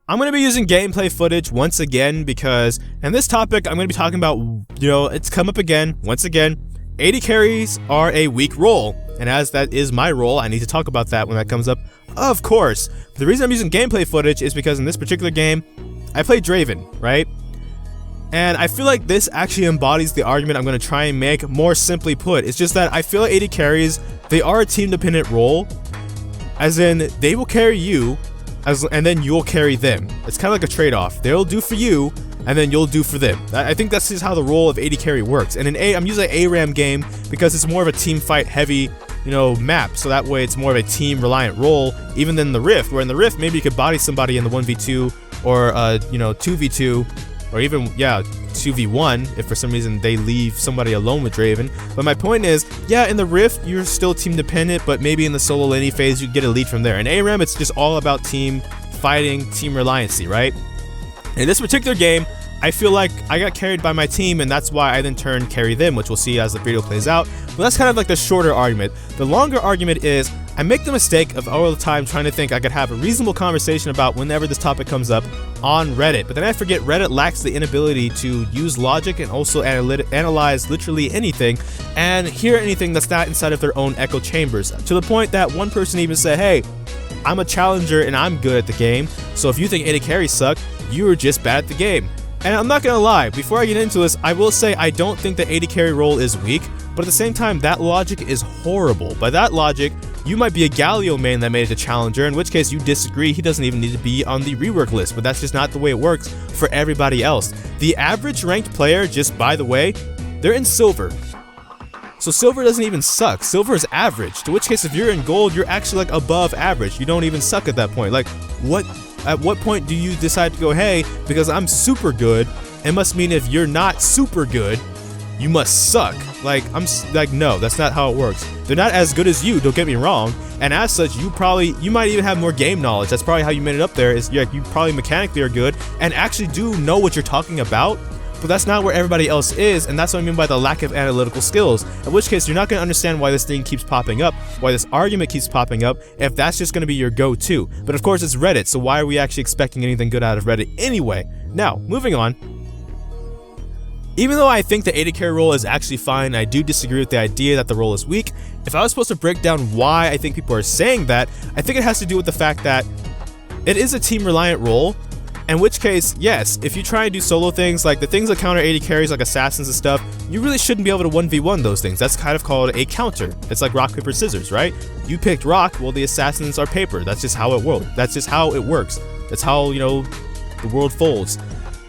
I'm going to be using gameplay footage once again because in this topic I'm going to be talking about, it's come up again, once again, AD carries are a weak role, and as that is my role, I need to talk about that when that comes up, of course. But the reason I'm using gameplay footage is because in this particular game, I played Draven, right? And I feel like this actually embodies the argument I'm going to try and make. More simply put, it's just that I feel like AD carries, they are a team-dependent role, as in they will carry you, and then you'll carry them. It's kind of like a trade-off. They'll do for you, and then you'll do for them. I think that's just how the role of AD carry works. And I'm using an ARAM game because it's more of a team fight heavy, map. So that way it's more of a team reliant role, even than the Rift, where in the Rift maybe you could body somebody in the 1v2 or 2v2, or even 2v1 if for some reason they leave somebody alone with Draven. But my point is, in the Rift you're still team dependent, but maybe in the solo laning phase you get a lead from there. In ARAM it's just all about team fighting, team reliancy, right? In this particular game, I feel like I got carried by my team, and that's why I then turn carry them, which we'll see as the video plays out. But that's kind of like the shorter argument. The longer argument is, I make the mistake of all the time trying to think I could have a reasonable conversation about whenever this topic comes up on Reddit. But then I forget Reddit lacks the inability to use logic and also analyze literally anything and hear anything that's not inside of their own echo chambers. To the point that one person even said, hey, I'm a challenger and I'm good at the game, so if you think AD carries suck, you're just bad at the game. And I'm not gonna lie, before I get into this, I will say I don't think the AD carry role is weak, but at the same time, that logic is horrible. By that logic, you might be a Galio main that made it a challenger, in which case you disagree, he doesn't even need to be on the rework list, but that's just not the way it works for everybody else. The average ranked player, just by the way, they're in silver. So silver doesn't even suck, silver is average, to which case if you're in gold, you're actually like above average, you don't even suck at that point. Like, at what point do you decide to go, hey, because I'm super good, it must mean if you're not super good, you must suck. No, that's not how it works. They're not as good as you, don't get me wrong, and as such, you might even have more game knowledge. That's probably how you made it up there, is you probably mechanically are good, and actually do know what you're talking about, but that's not where everybody else is, and that's what I mean by the lack of analytical skills, in which case you're not going to understand why this thing keeps popping up, why this argument keeps popping up, if that's just going to be your go-to. But of course it's Reddit, so why are we actually expecting anything good out of Reddit anyway? Now, moving on. Even though I think the AD carry role is actually fine, I do disagree with the idea that the role is weak. If I was supposed to break down why I think people are saying that, I think it has to do with the fact that it is a team-reliant role, in which case, yes, if you try and do solo things, like the things that counter AD carries like assassins and stuff, you really shouldn't be able to 1v1 those things. That's kind of called a counter. It's like rock, paper, scissors, right? You picked rock, well the assassins are paper. That's just how it works. That's just how it works. That's how, the world folds.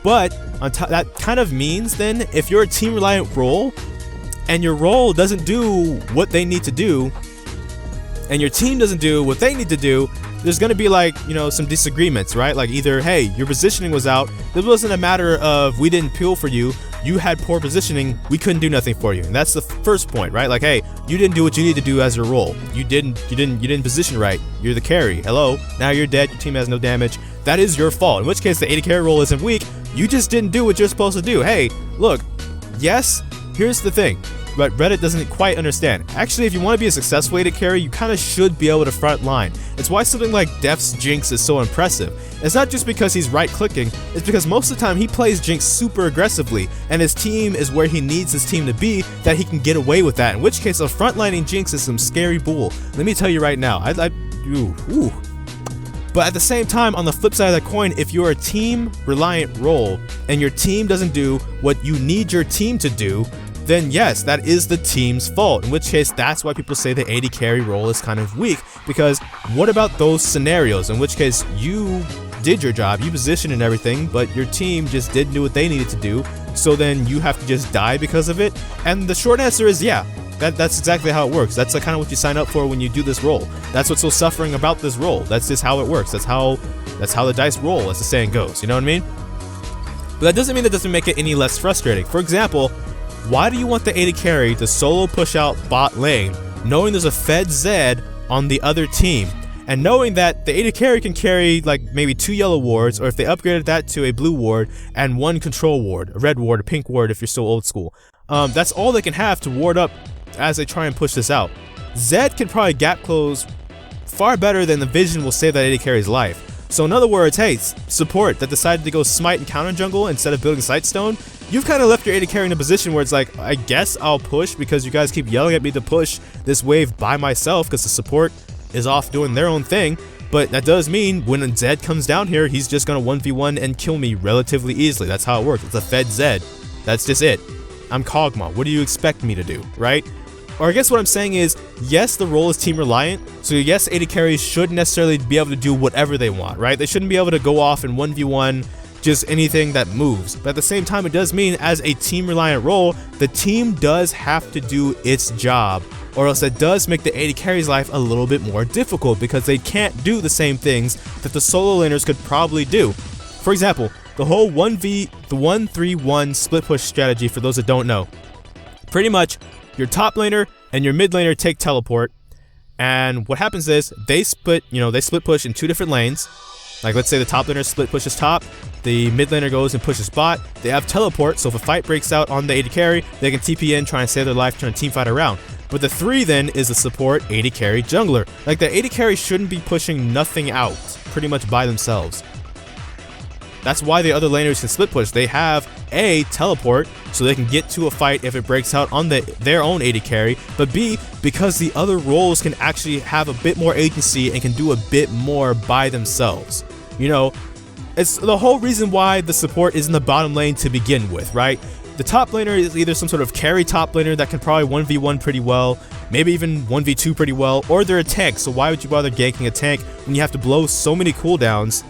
But that kind of means then, if you're a team-reliant role, and your role doesn't do what they need to do, and your team doesn't do what they need to do, there's gonna be some disagreements, right? Like either, hey, your positioning was out, it wasn't a matter of we didn't peel for you, you had poor positioning, we couldn't do nothing for you. And that's the first point, right? Like, hey, you didn't do what you need to do as your role. You didn't position right. You're the carry. Hello, now you're dead, your team has no damage. That is your fault. In which case the AD carry role isn't weak, you just didn't do what you're supposed to do. Hey, look, yes, here's the thing, but Reddit doesn't quite understand. Actually, if you want to be a successful AD carry, you kind of should be able to front line. It's why something like Def's Jinx is so impressive. It's not just because he's right-clicking, it's because most of the time he plays Jinx super aggressively, and his team is where he needs his team to be, that he can get away with that, in which case a frontlining Jinx is some scary bull. Let me tell you right now, But at the same time, on the flip side of that coin, if you're a team-reliant role, and your team doesn't do what you need your team to do, then yes, that is the team's fault, in which case that's why people say the AD carry role is kind of weak, because what about those scenarios, in which case you did your job, you positioned and everything, but your team just didn't do what they needed to do, so then you have to just die because of it? And the short answer is yeah, that's exactly how it works. That's kind of what you sign up for when you do this role. That's what's so suffering about this role. That's just how it works. That's how the dice roll, as the saying goes, you know what I mean? But that doesn't mean that doesn't make it any less frustrating. For example, why do you want the AD carry to solo push out bot lane, knowing there's a Fed Zed on the other team, and knowing that the AD carry can carry like maybe 2 yellow wards, or if they upgraded that to a blue ward, and 1 control ward, a red ward, a pink ward if you're still old school. That's all they can have to ward up as they try and push this out. Zed can probably gap close far better than the vision will save that AD carry's life. So in other words, hey, support that decided to go smite and counter jungle instead of building Sightstone, you've kind of left your AD carry in a position where it's like, I guess I'll push because you guys keep yelling at me to push this wave by myself because the support is off doing their own thing. But that does mean when Zed comes down here, he's just going to 1v1 and kill me relatively easily. That's how it works. It's a fed Zed. That's just it. I'm Kog'Maw. What do you expect me to do, right? Or I guess what I'm saying is, yes, the role is team reliant, so yes, AD carries shouldn't necessarily be able to do whatever they want, right? They shouldn't be able to go off and 1v1 just anything that moves. But at the same time, it does mean as a team reliant role, the team does have to do its job, or else that does make the AD carry's life a little bit more difficult because they can't do the same things that the solo laners could probably do. For example, the whole 1-3-1 split push strategy, for those that don't know, pretty much your top laner and your mid laner take teleport, and what happens is they split push in 2 different lanes. Like let's say the top laner split pushes top, the mid laner goes and pushes bot. They have teleport, so if a fight breaks out on the AD carry, they can TP in, try and save their life, turn a team fight around. But the 3 then is the support AD carry jungler. Like the AD carry shouldn't be pushing nothing out pretty much by themselves. That's why the other laners can split push. They have A, teleport, so they can get to a fight if it breaks out on their own AD carry, but B, because the other roles can actually have a bit more agency and can do a bit more by themselves. You know, it's the whole reason why the support is in the bottom lane to begin with, right? The top laner is either some sort of carry top laner that can probably 1v1 pretty well, maybe even 1v2 pretty well, or they're a tank, so why would you bother ganking a tank when you have to blow so many cooldowns?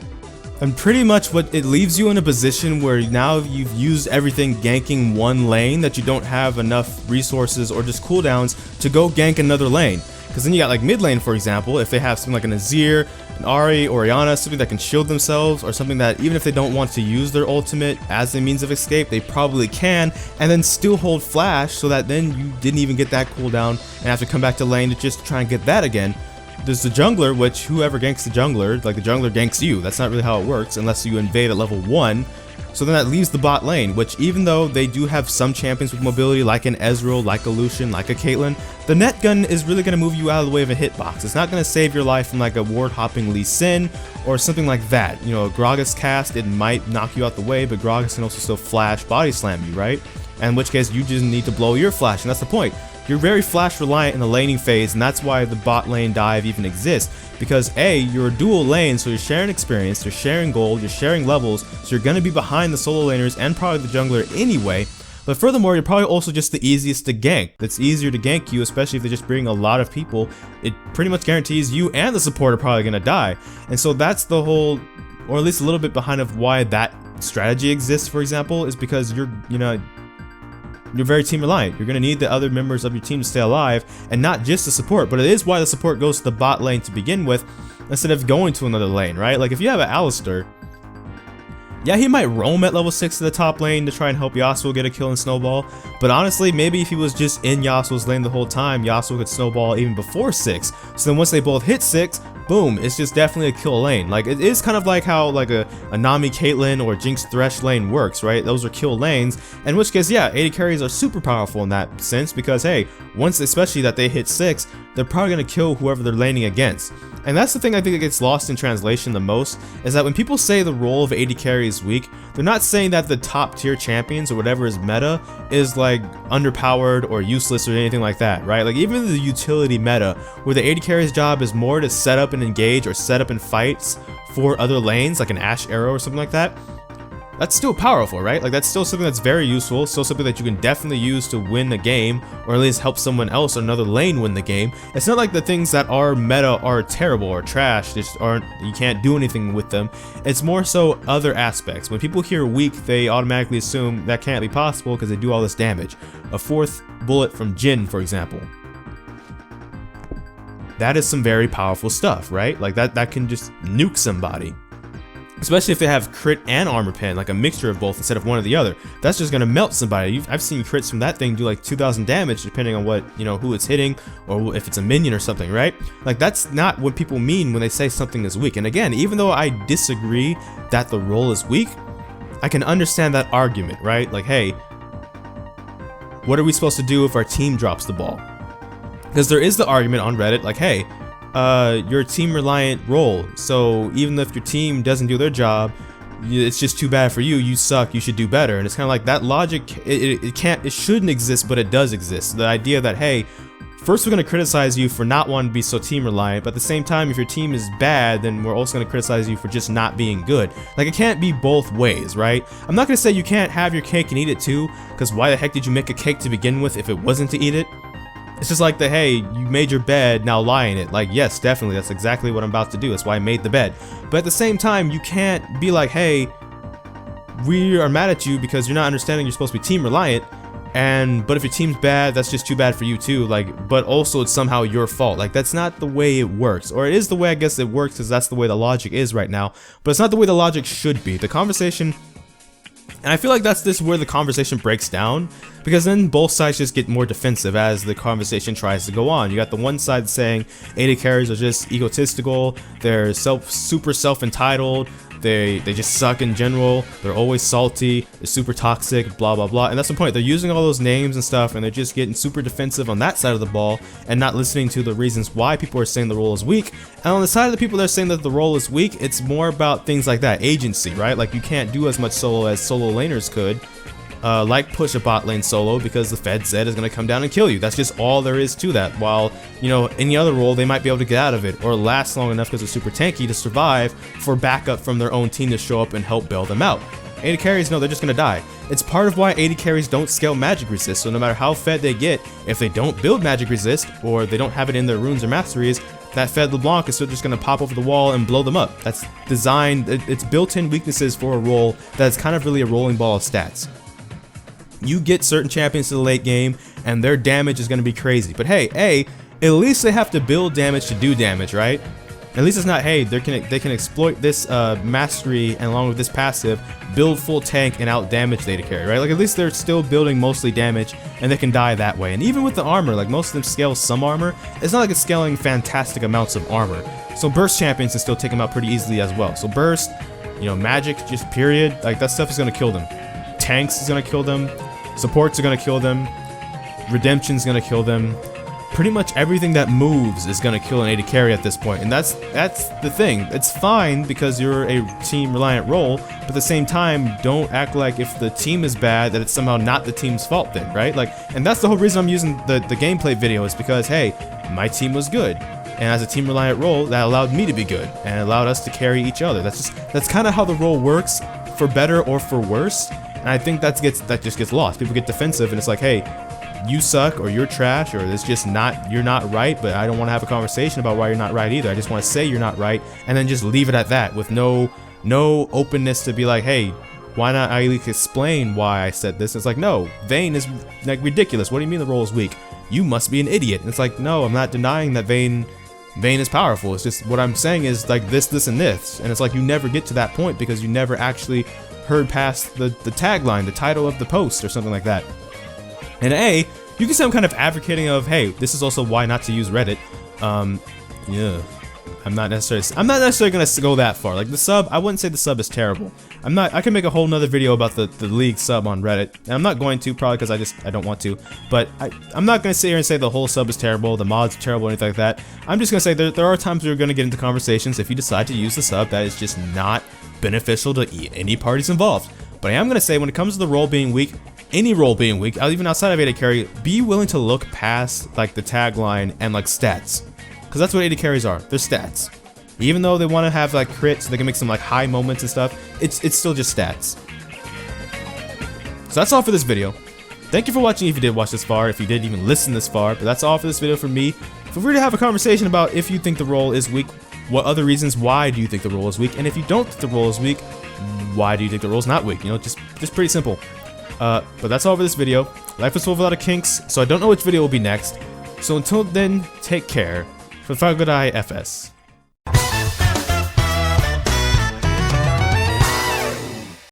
And pretty much what it leaves you in a position where now you've used everything ganking one lane that you don't have enough resources or just cooldowns to go gank another lane. Because then you got like mid lane, for example, if they have something like an Azir, an Ahri, or Orianna, something that can shield themselves, or something that even if they don't want to use their ultimate as a means of escape, they probably can, and then still hold flash so that then you didn't even get that cooldown and have to come back to lane to just try and get that again. There's the jungler, which whoever ganks the jungler, like the jungler ganks you. That's not really how it works unless you invade at level 1. So then that leaves the bot lane, which even though they do have some champions with mobility like an Ezreal, like a Lucian, like a Caitlyn, the net gun is really going to move you out of the way of a hitbox. It's not going to save your life from like a ward hopping Lee Sin or something like that. You know, a Gragas cast, it might knock you out the way, but Gragas can also still flash body slam you, right? And in which case you just need to blow your flash, and that's the point. You're very flash reliant in the laning phase, and that's why the bot lane dive even exists. Because A, you're a dual lane, so you're sharing experience, you're sharing gold, you're sharing levels, so you're going to be behind the solo laners and probably the jungler anyway. But furthermore, you're probably also just the easiest to gank. It's easier to gank you, especially if they just bring a lot of people. It pretty much guarantees you and the support are probably going to die. And so that's the whole, or at least a little bit behind of why that strategy exists, for example, is because you're very team reliant. You're going to need the other members of your team to stay alive, and not just the support, but it is why the support goes to the bot lane to begin with instead of going to another lane, right? Like if you have an Alistar, yeah, he might roam at level 6 to the top lane to try and help Yasuo get a kill and snowball, but honestly, maybe if he was just in Yasuo's lane the whole time, Yasuo could snowball even before 6. So then once they both hit 6, boom, it's just definitely a kill lane. Like it is kind of like how like a Nami Caitlyn or Jinx Thresh lane works, right? Those are kill lanes, in which case, yeah, AD carries are super powerful in that sense because hey, once especially that they hit 6, they're probably going to kill whoever they're laning against. And that's the thing I think that gets lost in translation the most, is that when people say the role of AD carry is weak, they're not saying that the top tier champions or whatever is meta is like underpowered or useless or anything like that, right? Like even the utility meta, where the AD carry's job is more to set up and engage or set up in fights for other lanes, like an Ashe Arrow or something like that, that's still powerful, right? Like that's still something that's very useful, still something that you can definitely use to win a game, or at least help someone else or another lane win the game. It's not like the things that are meta are terrible or trash, just aren't, you can't do anything with them. It's more so other aspects. When people hear weak, they automatically assume that can't be possible because they do all this damage. A 4th bullet from Jhin, for example. That is some very powerful stuff, right? Like that can just nuke somebody. Especially if they have crit and armor pen, like a mixture of both instead of one or the other. That's just gonna melt somebody. I've seen crits from that thing do like 2,000 damage depending on what, who it's hitting, or if it's a minion or something, right? Like that's not what people mean when they say something is weak. And again, even though I disagree that the role is weak, I can understand that argument, right? Like, hey, what are we supposed to do if our team drops the ball? Because there is the argument on Reddit, like, hey, your team reliant role. So even if your team doesn't do their job, it's just too bad for you. You suck. You should do better. And it's kind of like that logic. It shouldn't exist, but it does exist. The idea that, hey, first we're going to criticize you for not wanting to be so team reliant, but at the same time, if your team is bad, then we're also going to criticize you for just not being good. Like, it can't be both ways, right? I'm not going to say you can't have your cake and eat it too, because why the heck did you make a cake to begin with if it wasn't to eat it? It's just like the, hey, you made your bed, now lie in it. Like, yes, definitely, that's exactly what I'm about to do. That's why I made the bed. But at the same time, you can't be like, hey, we are mad at you because you're not understanding you're supposed to be team reliant. But if your team's bad, that's just too bad for you too. Like, but also it's somehow your fault. Like, that's not the way it works. Or it is the way I guess it works because that's the way the logic is right now. But it's not the way the logic should be. The conversation, and I feel like that's where the conversation breaks down, because then both sides just get more defensive as the conversation tries to go on. You got the one side saying AD carries are just egotistical, they're super self-entitled, they just suck in general, they're always salty, they're super toxic, blah blah blah. And that's the point, they're using all those names and stuff, and they're just getting super defensive on that side of the ball and not listening to the reasons why people are saying the role is weak. And on the side of the people that are saying that the role is weak, it's more about things like that, agency, right? Like, you can't do as much solo as solo laners could, like push a bot lane solo, because the Fed said is going to come down and kill you. That's just all there is to that. While, you know, any other role, they might be able to get out of it or last long enough because they're super tanky to survive for backup from their own team to show up and help bail them out. AD carries, no, they're just going to die. It's part of why AD carries don't scale magic resist, so no matter how fed they get, if they don't build magic resist or they don't have it in their runes or masteries, that Fed LeBlanc is still just going to pop over the wall and blow them up. That's designed, it's built-in weaknesses for a role that's kind of really a rolling ball of stats. You get certain champions to the late game and their damage is going to be crazy, but hey, at least they have to build damage to do damage, right? At least it's not, hey, they can exploit this mastery and along with this passive, build full tank and out damage data carry, right? Like, at least they're still building mostly damage and they can die that way. And even with the armor, like, most of them scale some armor. It's not like it's scaling fantastic amounts of armor. So burst champions can still take them out pretty easily as well. So burst, you know, magic, just period, like, that stuff is going to kill them. Tanks is going to kill them. Supports are going to kill them. Redemption's going to kill them. Pretty much everything that moves is going to kill an AD carry at this point. And that's the thing. It's fine because you're a team reliant role, but at the same time, don't act like if the team is bad that it's somehow not the team's fault then, right? Like, and that's the whole reason I'm using the gameplay video, is because, hey, my team was good. And as a team reliant role, that allowed me to be good and allowed us to carry each other. That's kind of how the role works, for better or for worse. And I think that just gets lost. People get defensive and it's like, hey, you suck or you're trash or it's just not, you're not right, but I don't want to have a conversation about why you're not right either. I just want to say you're not right and then just leave it at that with no openness to be like, hey, why not I at least explain why I said this? It's like, no, Vayne is like ridiculous. What do you mean the role is weak? You must be an idiot. And it's like, no, I'm not denying that Vayne is powerful. It's just what I'm saying is like this and this. And it's like you never get to that point because you never actually heard past the tagline, the title of the post or something like that. And you can say I'm kind of advocating of, hey, this is also why not to use Reddit. Yeah, I'm not necessarily gonna go that far. Like the sub, I wouldn't say the sub is terrible. I can make a whole nother video about the league sub on Reddit. And I'm not going to, probably because I don't want to. But I'm not gonna sit here and say the whole sub is terrible, the mods are terrible, or anything like that. I'm just gonna say there are times where you're gonna get into conversations if you decide to use the sub that is just not beneficial to any parties involved. But I am gonna say when it comes to the role being weak, any role being weak, even outside of AD carry, be willing to look past like the tagline and like stats, because that's what AD carries are. They're stats. Even though they want to have like crits, so they can make some like high moments and stuff, it's still just stats. So that's all for this video. Thank you for watching if you did watch this far, if you did even listen this far, but that's all for this video from me. Feel free to have a conversation about if you think the role is weak, what other reasons why do you think the role is weak, and if you don't think the role is weak, why do you think the role is not weak? You know, just pretty simple. But that's all for this video. Life is full of a lot of kinks, so I don't know which video will be next. So until then, take care. For the Good Eye FS.